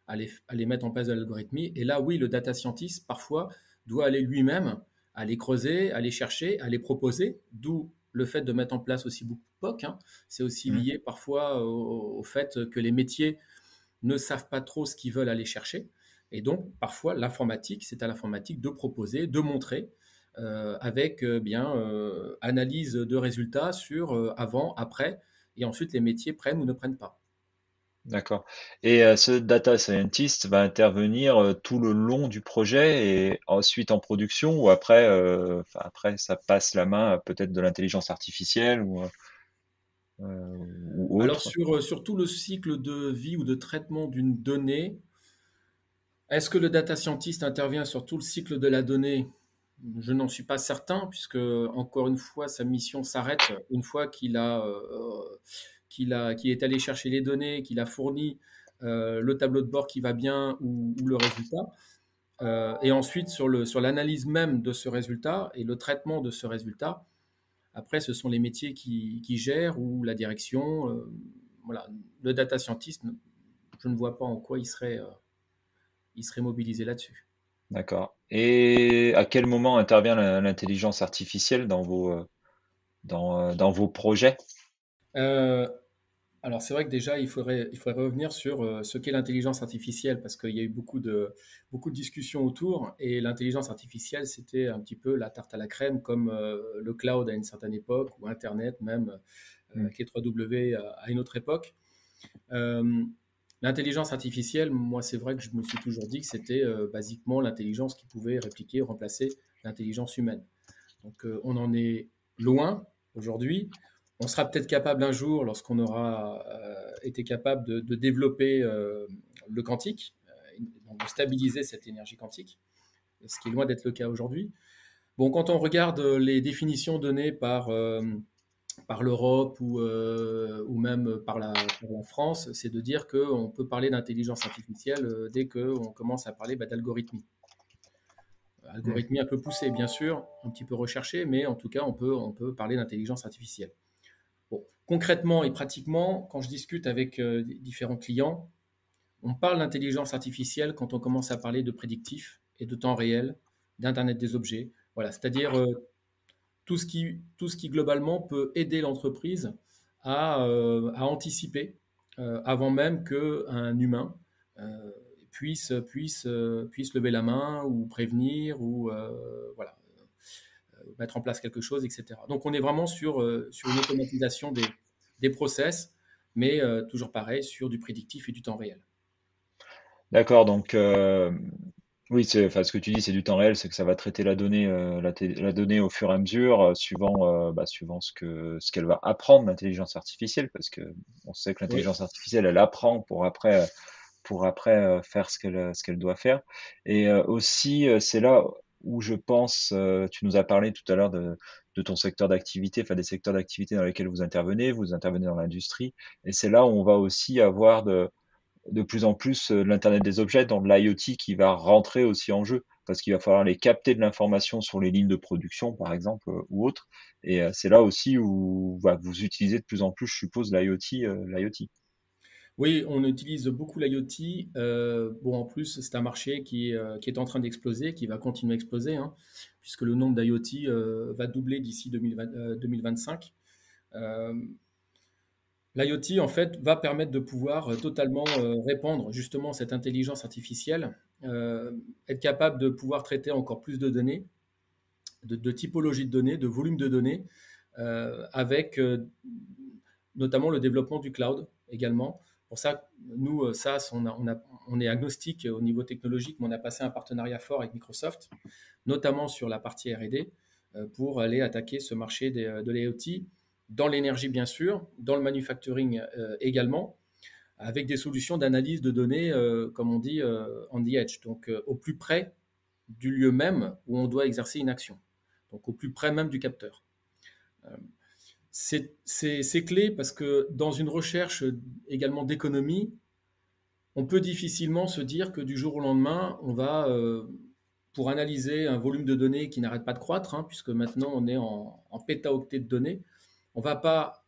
à les mettre en place de l'algorithmie. Et là, oui, le data scientist, parfois, doit aller lui-même, aller creuser, aller chercher, aller proposer, d'où le fait de mettre en place aussi beaucoup de POC, hein. C'est aussi Hmm. lié parfois au fait que les métiers ne savent pas trop ce qu'ils veulent aller chercher. Et donc, parfois, l'informatique, c'est à l'informatique de proposer, de montrer, avec analyse de résultats sur avant, après, et ensuite les métiers prennent ou ne prennent pas. D'accord. Et ce data scientist va intervenir tout le long du projet et ensuite en production ou après, enfin, après ça passe la main à peut-être de l'intelligence artificielle ou Alors, autre. sur tout le cycle de vie ou de traitement d'une donnée, est-ce que le data scientist intervient sur tout le cycle de la donnée? Je n'en suis pas certain, puisque, encore une fois, sa mission s'arrête une fois qu'il est allé chercher les données, qu'il a fourni le tableau de bord qui va bien ou le résultat. Et ensuite, sur l'analyse même de ce résultat et le traitement de ce résultat, après, ce sont les métiers qui gèrent ou la direction. Voilà. Le data scientist, je ne vois pas en quoi il serait mobilisé là-dessus. D'accord. Et à quel moment intervient l'intelligence artificielle dans vos projets? Euh, alors, c'est vrai que déjà, il faudrait revenir sur ce qu'est l'intelligence artificielle, parce qu'il y a eu beaucoup de discussions autour, et l'intelligence artificielle, c'était un petit peu la tarte à la crème, comme le cloud à une certaine époque, ou Internet même, Hmm. avec les 3W à une autre époque. Euh, L'intelligence artificielle, moi, c'est vrai que je me suis toujours dit que c'était basiquement l'intelligence qui pouvait répliquer, remplacer l'intelligence humaine. Donc, on en est loin aujourd'hui. On sera peut-être capable un jour, lorsqu'on aura été capable de développer le quantique, donc de stabiliser cette énergie quantique, ce qui est loin d'être le cas aujourd'hui. Bon, quand on regarde les définitions données par l'Europe ou même par la France, c'est de dire qu'on peut parler d'intelligence artificielle dès qu'on commence à parler d'algorithmie. Hmm. Algorithmie un peu poussée, bien sûr, un petit peu recherchée, mais en tout cas, on peut parler d'intelligence artificielle. Bon, concrètement et pratiquement, quand je discute avec différents clients, on parle d'intelligence artificielle quand on commence à parler de prédictif et de temps réel, d'Internet des objets. Voilà, c'est-à-dire tout ce qui globalement peut aider l'entreprise à anticiper avant même qu'un humain puisse lever la main ou prévenir ou voilà, mettre en place quelque chose, etc. Donc on est vraiment sur une automatisation des process, mais toujours pareil, sur du prédictif et du temps réel. D'accord, donc oui, enfin, ce que tu dis, c'est du temps réel, c'est que ça va traiter la donnée, la donnée au fur et à mesure, suivant ce qu'elle va apprendre, l'intelligence artificielle, parce que on sait que Oui, l'intelligence artificielle, elle apprend pour après faire ce qu'elle doit faire. Et aussi, c'est là où je pense, tu nous as parlé tout à l'heure de ton secteur d'activité, enfin des secteurs d'activité dans lesquels vous intervenez dans l'industrie, et c'est là où on va aussi avoir de plus en plus l'Internet des objets, dans de l'IoT qui va rentrer aussi en jeu, parce qu'il va falloir aller capter de l'information sur les lignes de production, par exemple, ou autres. Et c'est là aussi où vous utilisez de plus en plus, je suppose, l'IoT. oui, on utilise beaucoup l'IoT. Bon, en plus, c'est un marché qui est en train d'exploser, qui va continuer à exploser, hein, puisque le nombre d'IoT va doubler d'ici 2025. Euh, L'IoT, en fait, va permettre de pouvoir totalement répandre justement cette intelligence artificielle, être capable de pouvoir traiter encore plus de données, de typologies de données, de volumes de données, avec notamment le développement du cloud également. Pour ça, nous, SaaS, on est agnostique au niveau technologique, mais on a passé un partenariat fort avec Microsoft, notamment sur la partie R&D, pour aller attaquer ce marché de l'IoT, dans l'énergie bien sûr, dans le manufacturing également, avec des solutions d'analyse de données, comme on dit, on the edge, donc au plus près du lieu même où on doit exercer une action, donc au plus près même du capteur. Euh, c'est clé parce que dans une recherche également d'économie, on peut difficilement se dire que du jour au lendemain, on va, pour analyser un volume de données qui n'arrête pas de croître, hein, puisque maintenant on est en pétaoctets de données, on ne va pas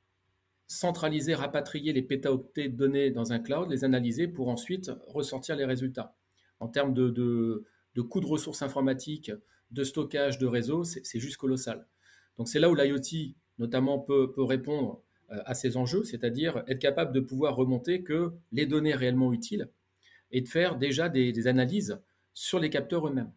centraliser, rapatrier les pétaoctets de données dans un cloud, les analyser pour ensuite ressortir les résultats. En termes de coûts de ressources informatiques, de stockage, de réseau, c'est juste colossal. Donc c'est là où l'IoT, notamment, peut répondre à ces enjeux, c'est-à-dire être capable de pouvoir remonter que les données réellement utiles et de faire déjà des analyses sur les capteurs eux-mêmes.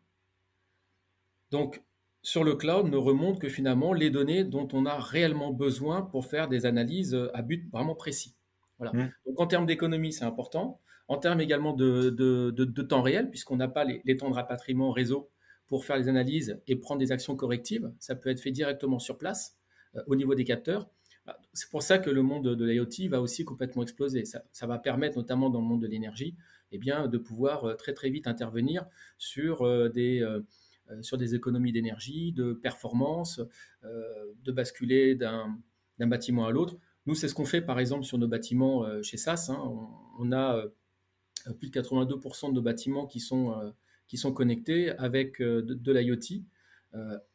Donc, sur le cloud, ne remonte que finalement les données dont on a réellement besoin pour faire des analyses à but vraiment précis. Voilà. Donc, en termes d'économie, c'est important. En termes également de temps réel, puisqu'on n'a pas les temps de rapatriement réseau pour faire les analyses et prendre des actions correctives, ça peut être fait directement sur place, au niveau des capteurs. C'est pour ça que le monde de l'IoT va aussi complètement exploser. Ça va permettre, notamment dans le monde de l'énergie, eh bien, de pouvoir très très vite intervenir sur des économies d'énergie, de performance, de basculer d'un bâtiment à l'autre. Nous, c'est ce qu'on fait par exemple sur nos bâtiments chez SAS. Hein. On a plus de 82% de nos bâtiments qui sont connectés avec de l'IoT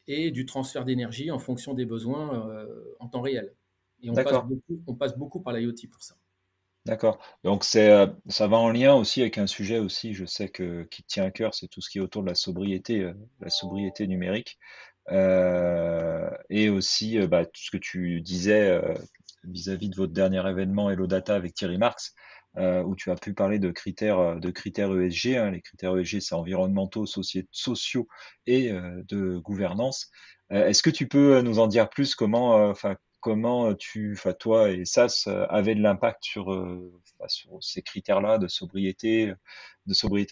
et du transfert d'énergie en fonction des besoins en temps réel. Et D'accord. on passe beaucoup par l'IoT pour ça. D'accord. Donc ça va en lien aussi avec un sujet aussi, je sais qui te tient à cœur, c'est tout ce qui est autour de la sobriété numérique, et aussi tout ce que tu disais vis-à-vis de votre dernier événement Hello Data avec Thierry Marx, où tu as pu parler de critères ESG. Hein. Les critères ESG, c'est environnementaux, sociaux et de gouvernance. Est-ce que tu peux nous en dire plus comment toi et SAS avez de l'impact sur ces critères-là de sobriété.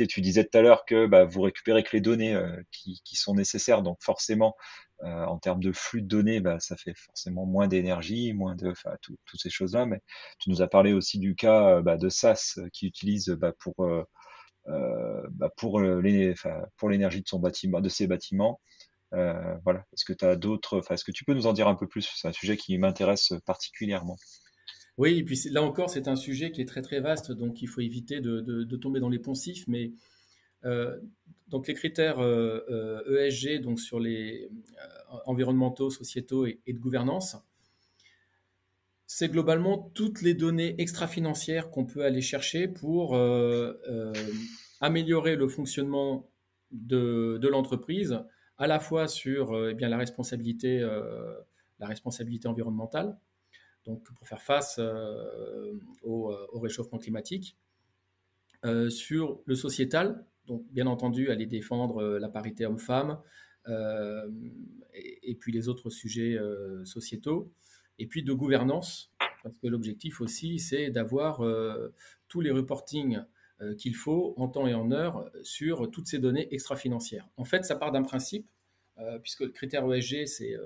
Tu disais tout à l'heure que vous récupérez que les données qui sont nécessaires, donc forcément, en termes de flux de données, ça fait forcément moins d'énergie, toutes ces choses-là. Mais tu nous as parlé aussi du cas de SAS qui utilise pour l'énergie de son bâtiment, de ses bâtiments. Voilà. Est-ce que tu peux nous en dire un peu plus? C'est un sujet qui m'intéresse particulièrement. Oui, et puis là encore, c'est un sujet qui est très très vaste, donc il faut éviter de tomber dans les poncifs. Mais donc les critères ESG, donc sur les environnementaux, sociétaux et de gouvernance, c'est globalement toutes les données extra-financières qu'on peut aller chercher pour améliorer le fonctionnement de l'entreprise, à la fois sur eh bien, la responsabilité environnementale, donc pour faire face au réchauffement climatique, sur le sociétal, donc bien entendu aller défendre la parité homme-femme, et puis les autres sujets sociétaux, et puis de gouvernance, parce que l'objectif aussi, c'est d'avoir tous les reportings qu'il faut en temps et en heure sur toutes ces données extra-financières. En fait, ça part d'un principe, puisque le critère ESG, c'est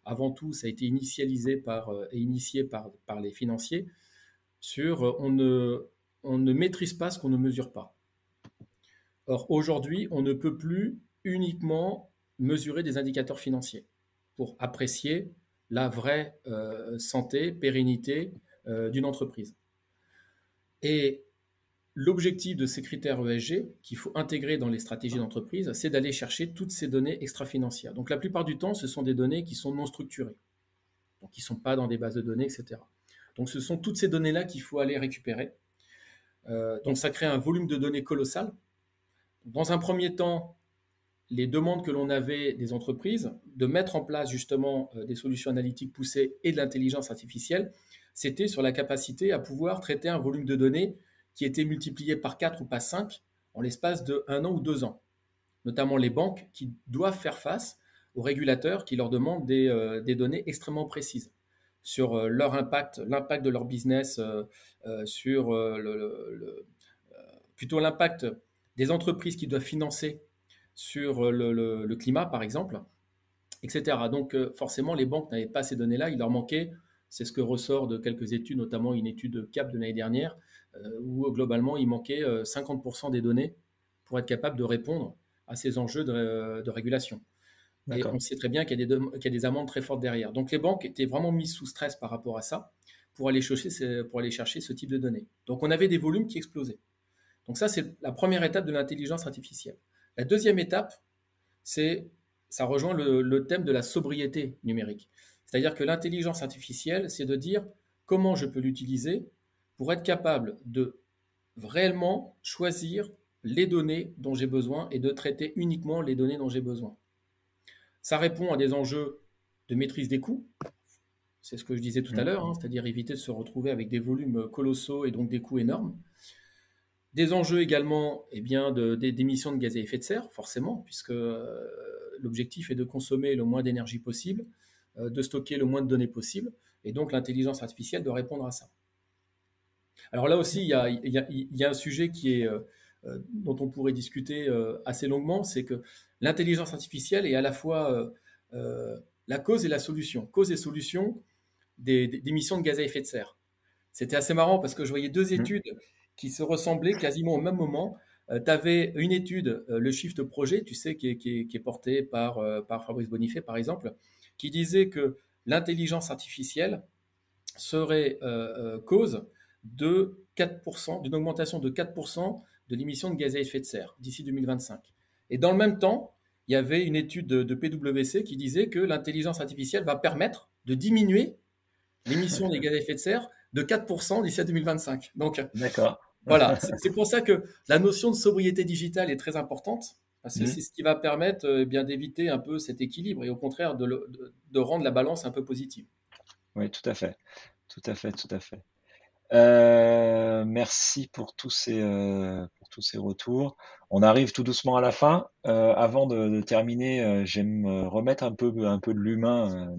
avant tout, ça a été initialisé et initié par les financiers, sur on ne maîtrise pas ce qu'on ne mesure pas. Or, aujourd'hui, on ne peut plus uniquement mesurer des indicateurs financiers pour apprécier la vraie santé, pérennité d'une entreprise. Et l'objectif de ces critères ESG qu'il faut intégrer dans les stratégies d'entreprise, c'est d'aller chercher toutes ces données extra-financières. Donc la plupart du temps, ce sont des données qui sont non structurées, donc qui ne sont pas dans des bases de données, etc. Donc ce sont toutes ces données-là qu'il faut aller récupérer. Donc ça crée un volume de données colossal. Dans un premier temps, les demandes que l'on avait des entreprises de mettre en place justement des solutions analytiques poussées et de l'intelligence artificielle, c'était sur la capacité à pouvoir traiter un volume de données qui était multiplié par 4 ou par 5 en l'espace de 1 an ou 2 ans. Notamment les banques qui doivent faire face aux régulateurs qui leur demandent des données extrêmement précises sur l'impact de leur business, sur plutôt l'impact des entreprises qui doivent financer sur le climat, par exemple, etc. Donc, forcément, les banques n'avaient pas ces données-là. Il leur manquait, c'est ce que ressort de quelques études, notamment une étude CAP de l'année dernière, où globalement, il manquait 50% des données pour être capable de répondre à ces enjeux de régulation. Et on sait très bien qu'il y a des amendes très fortes derrière. Donc, les banques étaient vraiment mises sous stress par rapport à ça pour aller chercher ce type de données. Donc, on avait des volumes qui explosaient. Donc ça, c'est la première étape de l'intelligence artificielle. La deuxième étape, ça rejoint le thème de la sobriété numérique. C'est-à-dire que l'intelligence artificielle, c'est de dire comment je peux l'utiliser pour être capable de réellement choisir les données dont j'ai besoin et de traiter uniquement les données dont j'ai besoin. Ça répond à des enjeux de maîtrise des coûts. c'est ce que je disais tout à l'heure, hein, c'est-à-dire éviter de se retrouver avec des volumes colossaux et donc des coûts énormes. Des enjeux également d'émissions de gaz à effet de serre, forcément, puisque l'objectif est de consommer le moins d'énergie possible, de stocker le moins de données possible, et donc l'intelligence artificielle doit répondre à ça. Alors là aussi, il y a un sujet dont on pourrait discuter assez longuement, c'est que l'intelligence artificielle est à la fois la cause et la solution. Cause et solution d'émissions de gaz à effet de serre. C'était assez marrant parce que je voyais deux études qui se ressemblaient quasiment au même moment. Tu avais une étude, le Shift Projet, tu sais, qui est porté par Fabrice Bonifay, par exemple, qui disait que l'intelligence artificielle serait cause de 4%, d'une augmentation de 4% de l'émission de gaz à effet de serre d'ici 2025. Et dans le même temps, il y avait une étude de PwC qui disait que l'intelligence artificielle va permettre de diminuer l'émission des gaz à effet de serre de 4% d'ici à 2025. Donc, D'accord. Voilà, c'est pour ça que la notion de sobriété digitale est très importante, parce que c'est ce qui va permettre d'éviter un peu cet équilibre et au contraire de rendre la balance un peu positive. Oui, tout à fait. Tout à fait, tout à fait. Merci pour tous ces retours. On arrive tout doucement à la fin. Avant de terminer, j'aime remettre un peu de l'humain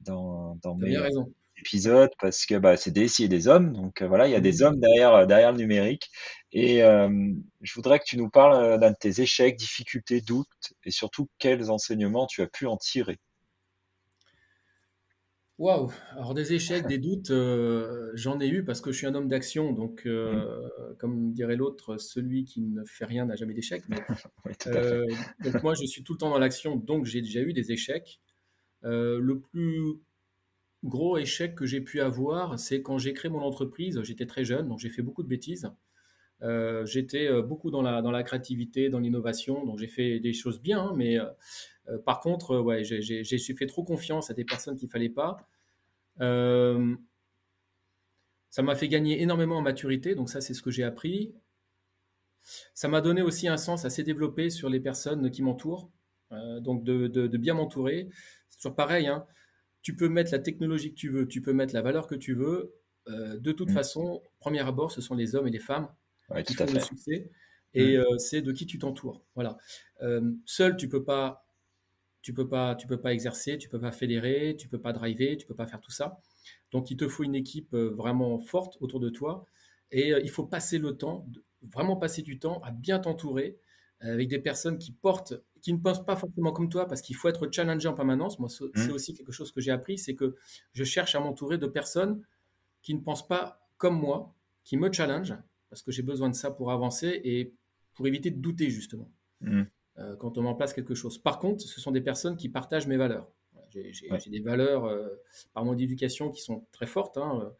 dans Tu as bien mes raison. épisodes parce que c'est des si et des hommes. Donc voilà, il y a des hommes derrière le numérique. Et je voudrais que tu nous parles d'un de tes échecs, difficultés, doutes et surtout quels enseignements tu as pu en tirer. Waouh! Alors des échecs, des doutes, j'en ai eu parce que je suis un homme d'action, donc comme dirait l'autre, celui qui ne fait rien n'a jamais d'échec. Mais Oui, tout à fait. donc moi, je suis tout le temps dans l'action, donc j'ai déjà eu des échecs. Le plus gros échec que j'ai pu avoir, c'est quand j'ai créé mon entreprise. J'étais très jeune, donc j'ai fait beaucoup de bêtises. J'étais beaucoup dans la créativité, dans l'innovation, donc j'ai fait des choses bien, hein, mais par contre, ouais, j'ai fait trop confiance à des personnes qu'il fallait pas. Euh, Ça m'a fait gagner énormément en maturité, donc ça c'est ce que j'ai appris. Ça m'a donné aussi un sens assez développé sur les personnes qui m'entourent, donc de bien m'entourer. C'est toujours pareil, hein. Tu peux mettre la technologie que tu veux, tu peux mettre la valeur que tu veux. De toute façon, premier abord, ce sont les hommes et les femmes Oui, qui tout à font le fait. succès, et c'est de qui tu t'entoures. Voilà. Seul, tu peux pas exercer, tu peux pas fédérer, tu peux pas driver, tu peux pas faire tout ça. Donc, il te faut une équipe vraiment forte autour de toi, et il faut passer le temps, vraiment passer du temps à bien t'entourer avec des personnes qui ne pensent pas forcément comme toi, parce qu'il faut être challengé en permanence. Moi, c'est aussi quelque chose que j'ai appris, c'est que je cherche à m'entourer de personnes qui ne pensent pas comme moi, qui me challenge, parce que j'ai besoin de ça pour avancer et pour éviter de douter, justement, quand on met en place quelque chose. Par contre, ce sont des personnes qui partagent mes valeurs. J'ai Ouais. des valeurs par mon éducation qui sont très fortes, hein.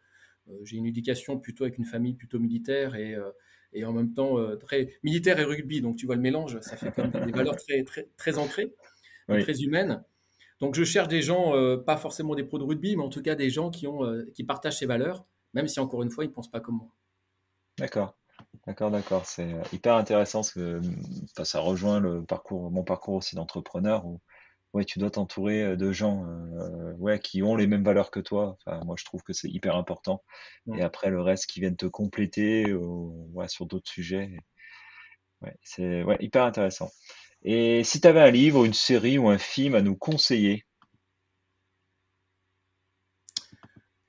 J'ai une éducation plutôt avec une famille plutôt militaire et en même temps très militaire et rugby. Donc tu vois le mélange, ça fait comme des valeurs très, très, très ancrées et Oui, très humaines. Donc je cherche des gens, pas forcément des pros de rugby, mais en tout cas des gens qui partagent ces valeurs, même si encore une fois, ils ne pensent pas comme moi. d'accord. D'accord, d'accord. C'est hyper intéressant parce que ça rejoint mon parcours aussi d'entrepreneur où ouais, tu dois t'entourer de gens ouais, qui ont les mêmes valeurs que toi. Enfin, moi, je trouve que c'est hyper important. Et Mm. après, le reste qui viennent te compléter ouais, sur d'autres sujets. Ouais, c'est ouais, hyper intéressant. Et si tu avais un livre, une série ou un film à nous conseiller,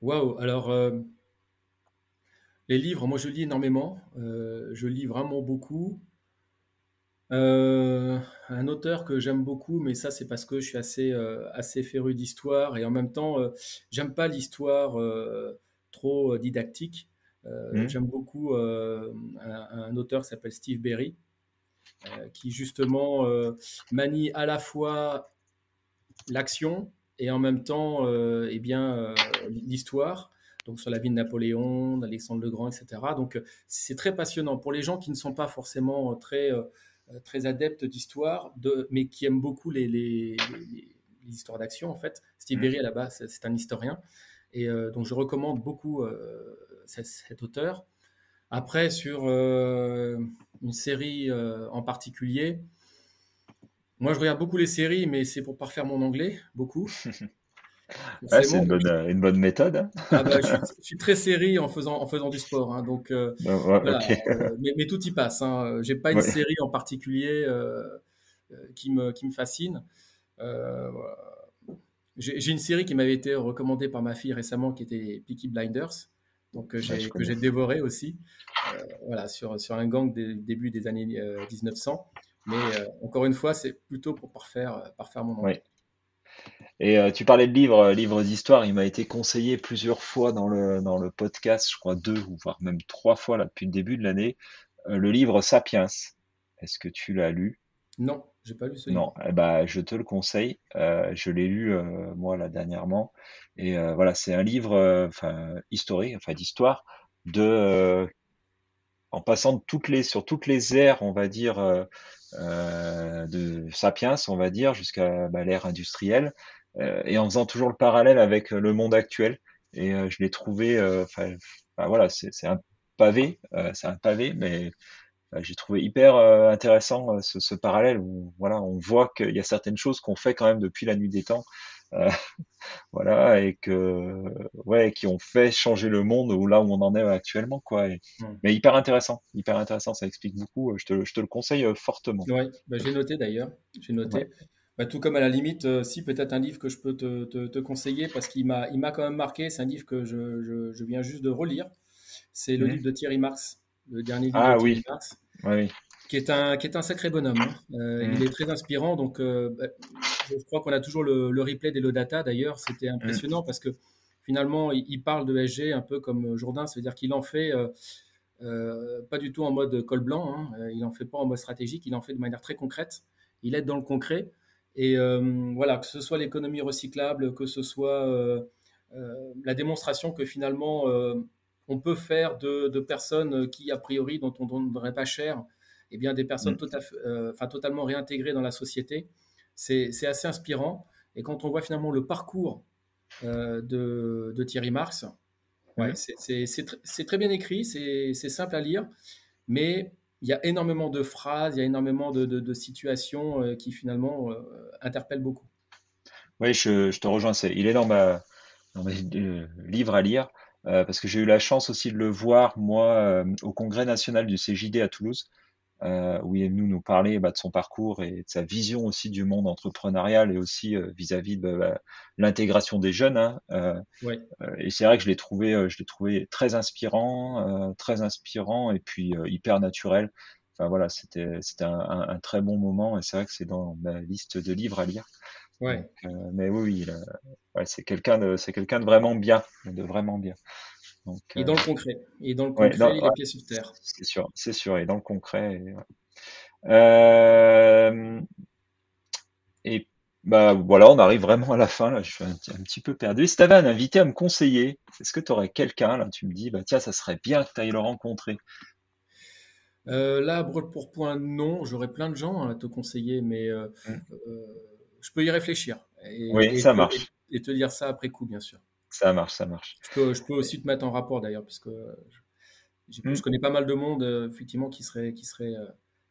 Waouh, alors les livres, moi je lis énormément, je lis vraiment beaucoup. Un auteur que j'aime beaucoup, mais ça c'est parce que je suis assez féru d'histoire et en même temps, j'aime pas l'histoire trop didactique. hmm. J'aime beaucoup un auteur qui s'appelle Steve Berry, qui justement manie à la fois l'action et en même temps l'histoire, donc sur la vie de Napoléon, d'Alexandre le Grand, etc. Donc c'est très passionnant pour les gens qui ne sont pas forcément très adeptes d'histoire, mais qui aiment beaucoup les histoires d'action en fait. Steve Hmm. Berry à la base c'est un historien et donc je recommande beaucoup cet auteur. Après sur une série en particulier, moi, je regarde beaucoup les séries, mais c'est pour parfaire mon anglais, beaucoup. C'est forcément. une bonne méthode, hein. Ah bah, je suis très série en faisant du sport, hein, donc Ouais, voilà. ok. Mais tout y passe, hein. J'ai pas une Ouais. série en particulier qui me fascine. Voilà. J'ai une série qui m'avait été recommandée par ma fille récemment, qui était Peaky Blinders, donc Ouais, je que connais. j'ai dévoré aussi. Voilà, sur un gang des début des années 1900. Mais encore une fois, c'est plutôt pour parfaire mon Ouais. anglais. Et tu parlais de livres d'histoire. Il m'a été conseillé plusieurs fois dans le podcast, je crois deux ou voire même trois fois là depuis le début de l'année, le livre Sapiens. Est-ce que tu l'as lu? Non, j'ai pas lu ce Non, livre. eh ben, je te le conseille. Je l'ai lu moi là dernièrement. Et voilà, c'est un livre enfin historique, enfin d'histoire de en passant de sur toutes les ères, on va dire, de Sapiens, on va dire, jusqu'à l'ère industrielle, et en faisant toujours le parallèle avec le monde actuel. Et je l'ai trouvé, enfin, voilà, c'est un pavé, mais j'ai trouvé hyper intéressant ce parallèle où voilà, on voit qu'il y a certaines choses qu'on fait quand même depuis la nuit des temps. Euh, voilà, et que ouais, qui ont fait changer le monde où là où on en est actuellement, quoi. Hmm. Mais hyper intéressant, ça explique beaucoup. Je te le conseille fortement. Ouais, bah, j'ai noté d'ailleurs. J'ai Ouais. noté. Bah, tout comme à la limite, si peut-être un livre que je peux te conseiller parce qu'il m'a quand même marqué. C'est un livre que je viens juste de relire. C'est le Mhm. livre de Thierry Marx, le dernier livre de Ah Thierry oui, Marx, oui, qui est un sacré bonhomme, hein. Il oui. est très inspirant. Donc, bah, je crois qu'on a toujours le replay des Lodata. D'ailleurs, c'était Mhm. impressionnant parce que finalement, il parle de SG un peu comme Jourdain, c'est-à-dire qu'il en fait pas du tout en mode col blanc, hein. Il en fait pas en mode stratégique, il en fait de manière très concrète. Il aide dans le concret. Et voilà, que ce soit l'économie recyclable, que ce soit la démonstration que finalement on peut faire de personnes qui, a priori, dont on ne donnerait pas cher, eh bien, des personnes Mhm. enfin, totalement réintégrées dans la société. C'est assez inspirant. Et quand on voit finalement le parcours de Thierry Marx, ouais, Mhm. c'est très bien écrit, c'est simple à lire, mais il y a énormément de phrases, il y a énormément de situations qui finalement interpellent beaucoup. Oui, je te rejoins. Il est dans mes livres à lire, parce que j'ai eu la chance aussi de le voir moi au Congrès national du CJD à Toulouse. Où il est venu nous parler de son parcours et de sa vision aussi du monde entrepreneurial et aussi vis-à-vis de l'intégration des jeunes, hein. Ouais, Et c'est vrai que je l'ai trouvé très inspirant et puis hyper naturel. Enfin voilà, c'était un très bon moment et c'est vrai que c'est dans ma liste de livres à lire. Donc, ouais. mais oui, oui, ouais, c'est quelqu'un de vraiment bien, de vraiment bien. Donc, Et dans le concret. Et dans le ouais, concret, les ouais, pieds sur terre. c'est sûr, et dans le concret. Euh, et bah voilà, on arrive vraiment à la fin là. Je suis un petit peu perdu. Si tu avais un invité à me conseiller, est-ce que tu aurais quelqu'un là? Tu me dis, bah tiens, ça serait bien que tu ailles le rencontrer. Là, brûle pour point, non. J'aurais plein de gens à te conseiller, mais Mm. euh, je peux y réfléchir Oui, et ça marche, te dire ça après coup, bien sûr. ça marche. Je peux aussi te mettre en rapport d'ailleurs, parce que je Mm. connais pas mal de monde, effectivement, qui serait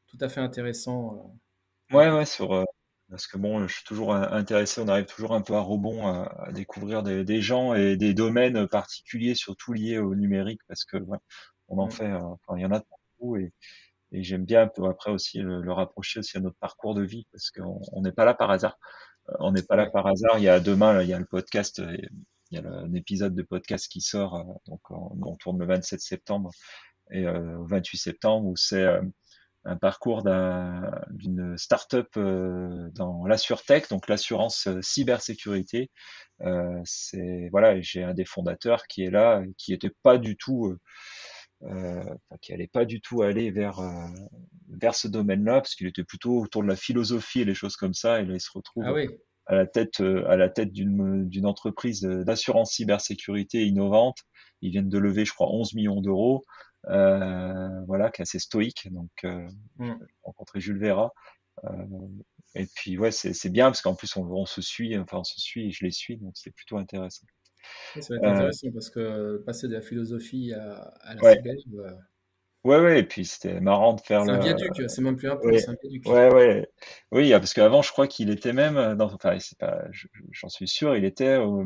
tout à fait intéressant à Ouais, te. ouais, parce que bon, je suis toujours intéressé. On arrive toujours un peu à rebond à découvrir des gens et des domaines particuliers, surtout liés au numérique, parce que ouais, on en Mm. fait, enfin, il y en a de partout et j'aime bien un peu après aussi le rapprocher aussi à notre parcours de vie, parce qu'on n'est pas là par hasard. On n'est pas là Ouais, par hasard. Il y a demain, là, il y a le podcast, il y a un épisode de podcast qui sort, donc on tourne le 27 septembre et au 28 septembre, où c'est un parcours d'une start-up dans l'assurtech, donc l'assurance cybersécurité. C'est voilà, et j'ai un des fondateurs qui est là, qui était pas du tout enfin, qui allait pas du tout aller vers ce domaine-là, parce qu'il était plutôt autour de la philosophie et les choses comme ça, et là il se ah retrouve oui, à la tête d'une entreprise d'assurance cybersécurité innovante. Ils viennent de lever, je crois, 11 millions d'euros, voilà, qui est assez stoïque. Donc, mm. j'ai rencontré Jules Vera. Euh, et puis, ouais, c'est bien parce qu'en plus, on se suit et je les suis, donc c'est plutôt intéressant. Ça va être Euh, intéressant parce que passer de la philosophie à la ouais, cyber, Ouais, et puis c'était marrant de faire C'est un le. viaduc, c'est même plus un pont, Oui, c'est un viaduc. ouais. Oui, parce qu'avant, je crois qu'il était même dans. Enfin, c'est pas. J'en suis sûr, il était au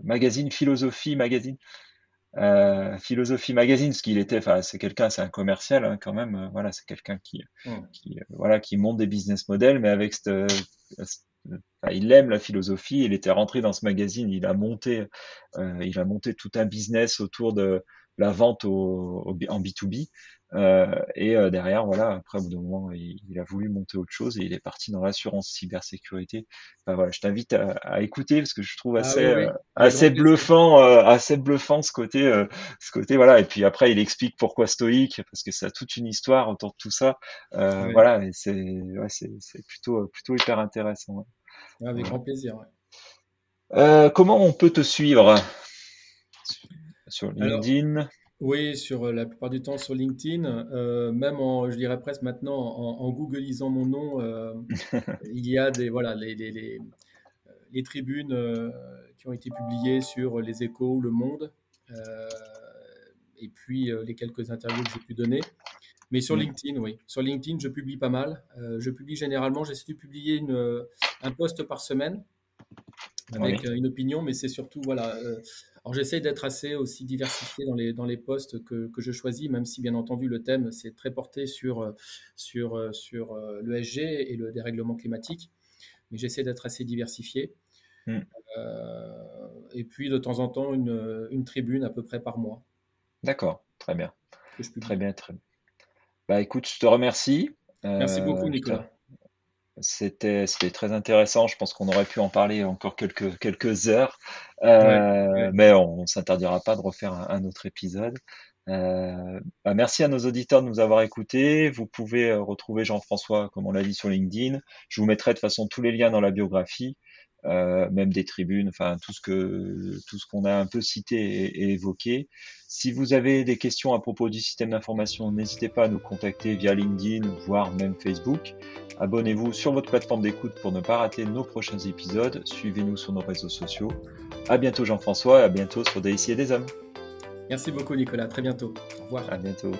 magazine Philosophie Magazine. Philosophie Magazine, ce qu'il était. Enfin, c'est un commercial hein, quand même. Voilà, c'est quelqu'un Hum. voilà, qui monte des business models, mais avec enfin, il aime la philosophie. Il était rentré dans ce magazine. Il a monté tout un business autour de la vente en B2B. Derrière, voilà, après, au bout d'un moment, il a voulu monter autre chose et il est parti dans l'assurance cybersécurité. Enfin, voilà, je t'invite à écouter parce que je trouve Ah oui, oui, avec grand plaisir. assez bluffant ce côté, voilà. Et puis après, il explique pourquoi stoïque parce que ça a toute une histoire autour de tout ça. Ouais, Voilà, et c'est plutôt hyper intéressant. Ouais. avec Voilà. grand plaisir. Ouais. Comment on peut te suivre sur Alors, LinkedIn? oui, sur la plupart du temps sur LinkedIn, même je dirais presque maintenant en googlisant mon nom, il y a voilà, les tribunes qui ont été publiées sur Les Échos, Le Monde, euh, et puis les quelques interviews que j'ai pu donner. Mais sur Mm. LinkedIn, oui. Sur LinkedIn, je publie pas mal. Je publie généralement, j'essaie de publier un post par semaine Oui. avec une opinion, mais c'est surtout, voilà. Alors j'essaie d'être assez aussi diversifié dans les posts que je choisis, même si bien entendu le thème c'est très porté sur l'ESG et le dérèglement climatique, mais j'essaie d'être assez diversifié. Mm. Et puis de temps en temps une tribune à peu près par mois D'accord, très bien, que je très publie. bien, très bien. Bah écoute, je te remercie. Merci beaucoup, Je te Nicolas. C'était très intéressant. Je pense qu'on aurait pu en parler encore quelques heures, Ouais, ouais. mais on s'interdira pas de refaire un autre épisode. Merci à nos auditeurs de nous avoir écoutés. Vous pouvez retrouver Jean-François, comme on l'a dit, sur LinkedIn. Je vous mettrai de toute façon tous les liens dans la biographie, même des tribunes, enfin tout ce qu'on a un peu cité et évoqué. Si vous avez des questions à propos du système d'information, n'hésitez pas à nous contacter via LinkedIn, voire même Facebook. Abonnez-vous sur votre plateforme d'écoute pour ne pas rater nos prochains épisodes. Suivez-nous sur nos réseaux sociaux. À bientôt Jean-François et à bientôt sur Des et des hommes. Merci beaucoup, Nicolas. À très bientôt. Au revoir. À bientôt.